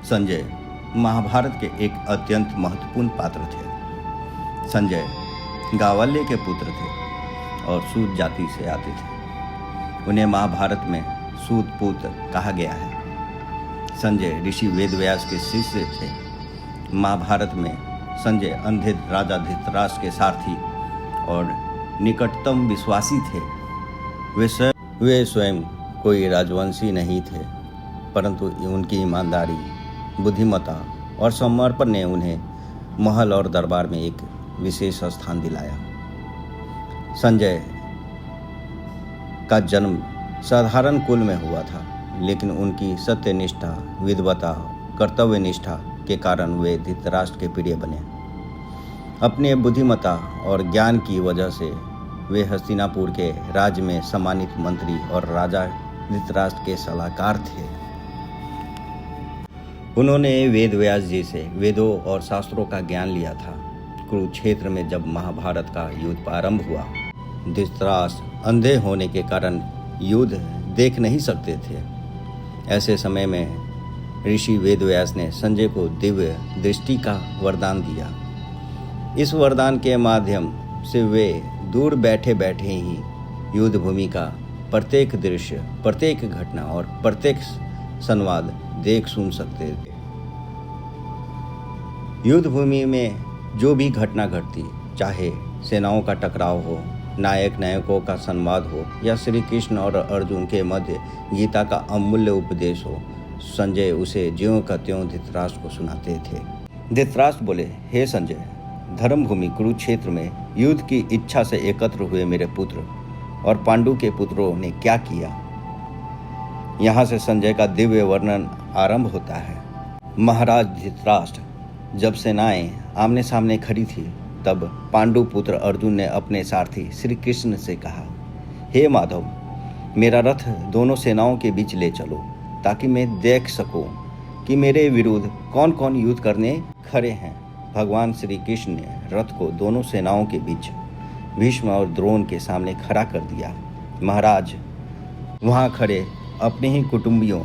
संजय महाभारत के एक अत्यंत महत्वपूर्ण पात्र थे। संजय गावल्य के पुत्र थे और सूत जाति से आते थे। उन्हें महाभारत में सूत पुत्र कहा गया है। संजय ऋषि वेदव्यास के शिष्य थे। महाभारत में संजय अंधे राजा धृतराष्ट्र के सारथी और निकटतम विश्वासी थे। वे स्वयं कोई राजवंशी नहीं थे, परंतु उनकी ईमानदारी, बुद्धिमत्ता और समर्पण ने उन्हें महल और दरबार में एक विशेष स्थान दिलाया। संजय का जन्म साधारण कुल में हुआ था, लेकिन उनकी सत्यनिष्ठा, विद्वता, कर्तव्यनिष्ठा के कारण वे धृतराष्ट्र के प्रिय बने। अपने बुद्धिमत्ता और ज्ञान की वजह से वे हस्तिनापुर के राज्य में सम्मानित मंत्री और राजा धृतराष्ट्र के सलाहकार थे। उन्होंने वेदव्यास जी से वेदों और शास्त्रों का ज्ञान लिया था। कुरुक्षेत्र में जब महाभारत का युद्ध प्रारंभ हुआ, धृतराष्ट्र अंधे होने के कारण युद्ध देख नहीं सकते थे। ऐसे समय में ऋषि वेदव्यास ने संजय को दिव्य दृष्टि का वरदान दिया। इस वरदान के माध्यम से वे दूर बैठे बैठे ही युद्ध भूमि का प्रत्येक दृश्य, प्रत्येक घटना और प्रत्येक संवाद देख सुन सकते थे। युद्ध भूमि में जो भी घटना घटती, चाहे सेनाओं का टकराव हो, नायकों का संवाद हो या श्री कृष्ण और अर्जुन के मध्य गीता का अमूल्य उपदेश हो, संजय उसे ज्यों का त्यों धृतराष्ट्र को सुनाते थे। धृतराष्ट्र बोले, हे संजय, धर्मभूमि कुरुक्षेत्र में युद्ध की इच्छा से एकत्र हुए मेरे पुत्र और पांडु के पुत्रों ने क्या किया। यहाँ से संजय का दिव्य वर्णन आरंभ होता है। महाराज धृतराष्ट्र, जब सेनाएं आमने सामने खड़ी थी, तब पांडु पुत्र अर्जुन ने अपने सारथी श्री कृष्ण से कहा, हे माधव, मेरा रथ दोनों सेनाओं के बीच ले चलो, ताकि मैं देख सकूं कि मेरे विरुद्ध कौन कौन युद्ध करने खड़े हैं। भगवान श्री कृष्ण ने रथ को दोनों सेनाओं के बीच भीष्म और द्रोण के सामने खड़ा कर दिया। महाराज वहां खड़े अपने ही कुटुंबियों,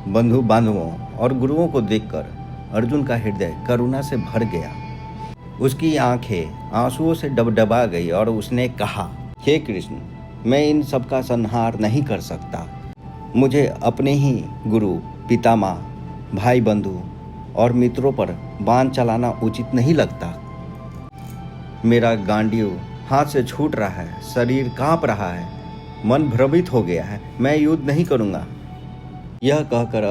बंधु बांधवों और गुरुओं को देखकर अर्जुन का हृदय करुणा से भर गया। उसकी आंखें आंसुओं से डबडबा गई और उसने कहा, हे कृष्ण, मैं इन सब का संहार नहीं कर सकता। मुझे अपने ही गुरु, पितामह, भाई बंधु और मित्रों पर बाण चलाना उचित नहीं लगता। मेरा गांडीव हाथ से छूट रहा है, शरीर कांप रहा है, मन भ्रमित हो गया है, मैं युद्ध नहीं करूंगा। यह कहकर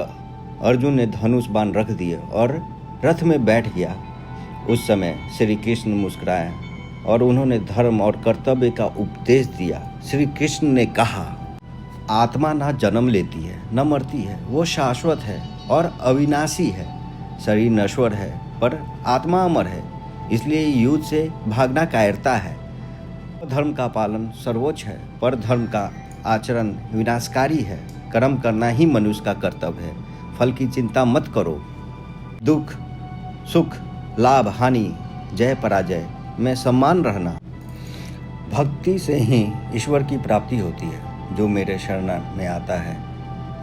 अर्जुन ने धनुष बाण रख दिए और रथ में बैठ गया। उस समय श्री कृष्ण मुस्कुराए और उन्होंने धर्म और कर्तव्य का उपदेश दिया। श्री कृष्ण ने कहा, आत्मा ना जन्म लेती है, न मरती है, वो शाश्वत है और अविनाशी है। शरीर नश्वर है, पर आत्मा अमर है, इसलिए युद्ध से भागना कायरता है। धर्म का पालन सर्वोच्च है, पर धर्म का आचरण विनाशकारी है। कर्म करना ही मनुष्य का कर्तव्य है। फल की चिंता मत करो। दुख, सुख, लाभ, हानि, जय पराजय में सम्मान रहना। भक्ति से ही ईश्वर की प्राप्ति होती है। जो मेरे शरण में आता है,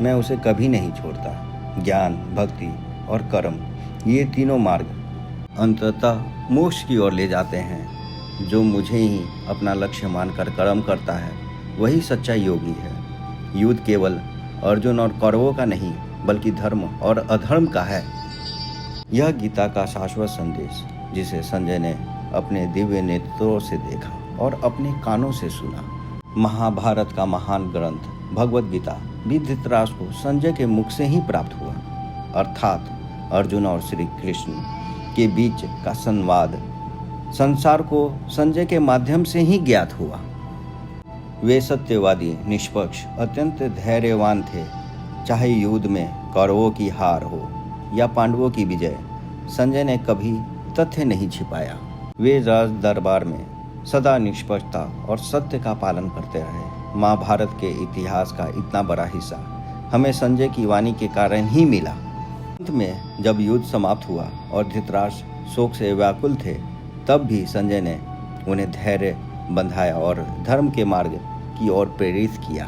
मैं उसे कभी नहीं छोड़ता। ज्ञान, भक्ति और कर्म, ये तीनों मार्ग अंततः मोक्ष की ओर ले जाते हैं। जो मुझे ही अपना लक्ष्य मानकर कर्म करता है, वही सच्चा योगी है। युद्ध केवल अर्जुन और कौरवों का नहीं, बल्कि धर्म और अधर्म का है। यह गीता का शाश्वत संदेश, जिसे संजय ने अपने दिव्य नेत्रों से देखा और अपने कानों से सुना। महाभारत का महान ग्रंथ भगवत गीता भी धृतराष्ट्र को संजय के मुख से ही प्राप्त हुआ, अर्थात अर्जुन और श्री कृष्ण के बीच का संवाद संसार को संजय के माध्यम से ही ज्ञात हुआ। वे सत्यवादी, निष्पक्ष, अत्यंत धैर्यवान थे। चाहे युद्ध में कौरवों की हार हो या पांडवों की विजय, संजय ने कभी तथ्य नहीं छिपाया। वे राज दरबार में सदा निष्पक्षता और सत्य का पालन करते रहे। महाभारत के इतिहास का इतना बड़ा हिस्सा हमें संजय की वाणी के कारण ही मिला। अंत में जब युद्ध समाप्त हुआ और धृतराष्ट्र शोक से व्याकुल थे, तब भी संजय ने उन्हें धैर्य बंधाया और धर्म के मार्ग की ओर प्रेरित किया।